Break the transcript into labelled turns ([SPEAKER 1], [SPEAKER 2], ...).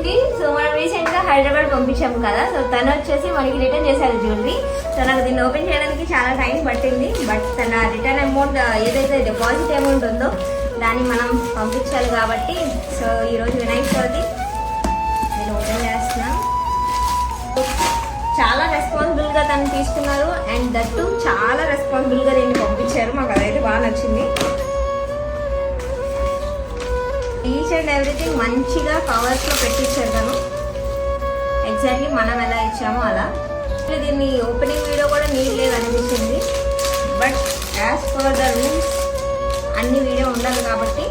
[SPEAKER 1] అయింది. సో మనం రీసెంట్ గా హైదరాబాద్ పంపించాము కదా, సో తను వచ్చేసి మనకి రిటర్న్ చేశారు జ్యువెలరీ. సో నాకు దీన్ని ఓపెన్ చేయడానికి చాలా టైం పట్టింది. బట్ తన రిటర్న్ అమౌంట్ ఏదైతే డిపాజిట్ అమౌంట్ ఉందో దాన్ని మనం పంపించాలి కాబట్టి, సో ఈరోజు వినాయక చవితి నేను ఓపెన్ చేస్తున్నాను. చాలా రెస్పాన్సిబుల్ గా తను తీసుకున్నారు అండ్ దట్టు చాలా రెస్పాన్సిబుల్ గా దీన్ని పంపించారు. మాకు అదైతే బాగా నచ్చింది. ఈచ్ అండ్ ఎవ్రీథింగ్ మంచిగా కవర్స్ లో పెట్టించారు తను, ఎగ్జాక్ట్లీ మనం ఎలా ఇచ్చామో అలా. దీన్ని ఓపెనింగ్ వీడియో కూడా నీట్ లేదు అనిపించింది. But as per the rules అన్ని వీడియో ఉండాలి కాబట్టి